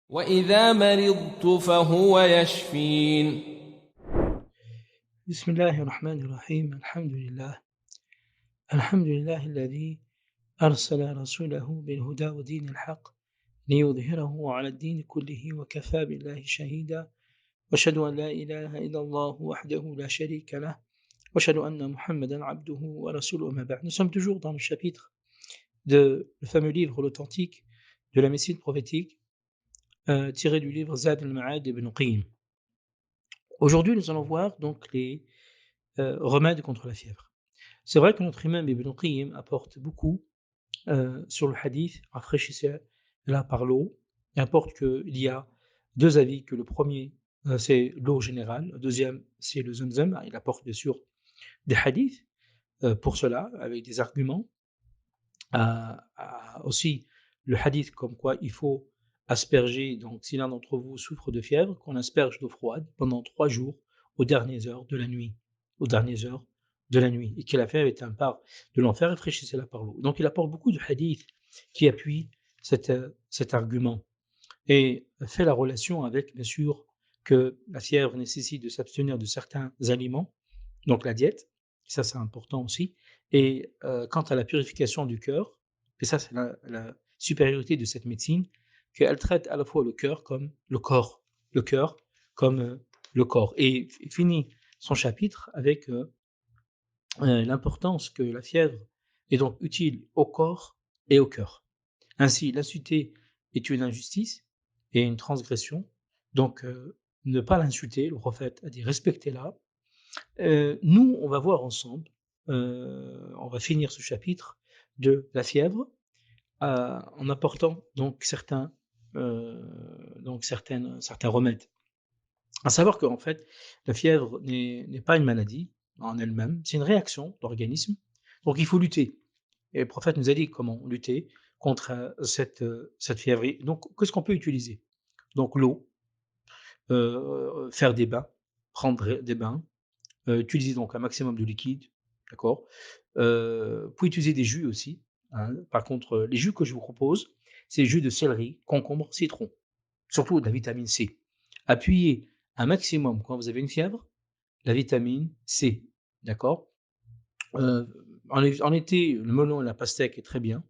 وإذا مرضت فهو يشفين. بسم الله الرحمن الرحيم الحمد لله الذي أرسل رسوله بالهدى ودين الحق ليظهره على الدين كله وكفى بالله شهيدا وأشهد أن لا إله إلا الله وحده لا شريك له وأشهد أن محمدا عبده ورسوله ما بعد. Nous sommes toujours dans le chapitre de le fameux livre l'authentique de la médecine prophétique tiré du livre Zad al-Ma'ad d'Ibn Qayyim. Aujourd'hui nous allons voir donc les remèdes contre la fièvre. C'est vrai que notre imam Ibn Qayyim apporte beaucoup sur le hadith, rafraîchissez-la par l'eau. Il importe qu'il y a deux avis, que le premier c'est l'eau générale, le deuxième c'est le zamzam. Il apporte bien sûr des hadiths pour cela, avec des arguments. Aussi le hadith comme quoi il faut asperger, donc si l'un d'entre vous souffre de fièvre, qu'on asperge d'eau froide pendant 3 jours aux dernières heures de la nuit, aux dernières heures de la nuit, et que la fièvre est un part de l'enfer, réfléchissez-la par l'eau. Donc il apporte beaucoup de hadiths qui appuient cet argument et fait la relation avec, bien sûr, que la fièvre nécessite de s'abstenir de certains aliments, donc la diète, ça c'est important aussi. Et quant à la purification du cœur, et ça c'est la supériorité de cette médecine, qu'elle traite à la fois le cœur comme le cœur comme le corps. Et il finit son chapitre avec l'importance que la fièvre est donc utile au corps et au cœur. Ainsi, l'insulter est une injustice et une transgression, donc ne pas l'insulter, le prophète a dit respectez-la. Nous, on va voir ensemble, on va finir ce chapitre de la fièvre en apportant donc certains remèdes. À savoir qu'en fait, la fièvre n'est pas une maladie en elle-même, c'est une réaction de l'organisme, donc il faut lutter. Et le prophète nous a dit comment lutter contre cette fièvre. Donc, qu'est-ce qu'on peut utiliser? Donc l'eau, faire des bains, prendre des bains, utiliser donc un maximum de liquide, d'accord? Vous pouvez utiliser des jus aussi, hein. Par contre, les jus que je vous propose, c'est jus de céleri, concombre, citron, surtout de la vitamine C. Appuyez un maximum quand vous avez une fièvre, la vitamine C, d'accord? En été, le melon et la pastèque est très bien.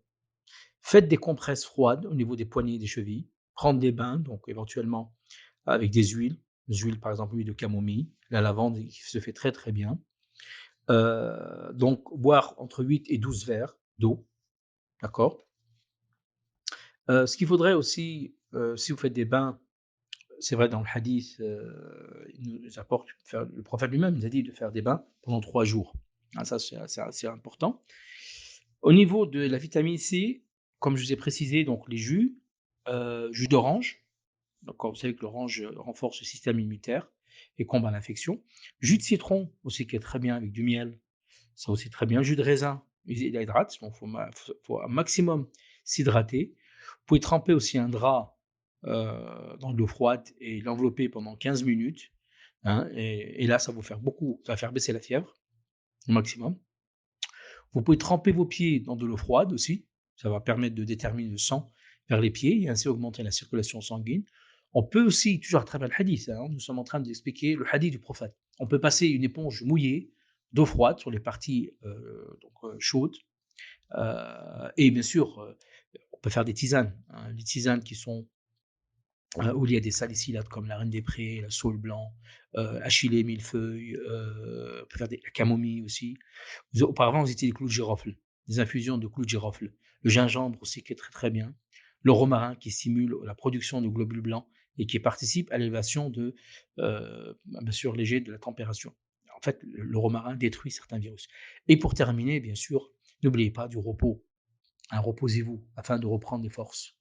Faites des compresses froides au niveau des poignets et des chevilles. Prendre des bains, donc éventuellement avec des huiles par exemple, l'huile de camomille, la lavande qui se fait très très bien. Donc boire entre 8 et 12 verres d'eau, d'accord? Ce qu'il faudrait aussi, si vous faites des bains, c'est vrai dans le hadith, il nous apporte le prophète lui-même nous a dit de faire des bains pendant 3 jours. Ah ça c'est assez important. Au niveau de la vitamine C, comme je vous ai précisé, donc les jus d'orange, donc vous savez que l'orange renforce le système immunitaire et combat l'infection. Jus de citron aussi qui est très bien avec du miel, ça aussi très bien. Jus de raisin, il hydrate, donc faut un maximum s'hydrater. Vous pouvez tremper aussi un drap dans de l'eau froide et l'envelopper pendant 15 minutes, hein, et là ça va faire baisser la fièvre au maximum. Vous pouvez tremper vos pieds dans de l'eau froide aussi, ça va permettre de déterminer le sang vers les pieds et ainsi augmenter la circulation sanguine. On peut aussi, toujours à travers le hadith, hein, nous sommes en train d'expliquer le hadith du prophète. On peut passer une éponge mouillée d'eau froide sur les parties chaudes. Et bien sûr, on peut faire des tisanes, hein, les tisanes qui sont où il y a des salicilates comme la reine des prés, la saule blanc, achillée, millefeuille, on peut faire la camomille aussi. Auparavant, vous étiez des clous de girofle, des infusions de clous de girofle. Le gingembre aussi qui est très très bien. Le romarin qui stimule la production de globules blancs et qui participe à l'élévation bien sûr, léger de la température. En fait, le romarin détruit certains virus. Et pour terminer, bien sûr, n'oubliez pas du repos. Hein, reposez-vous afin de reprendre des forces.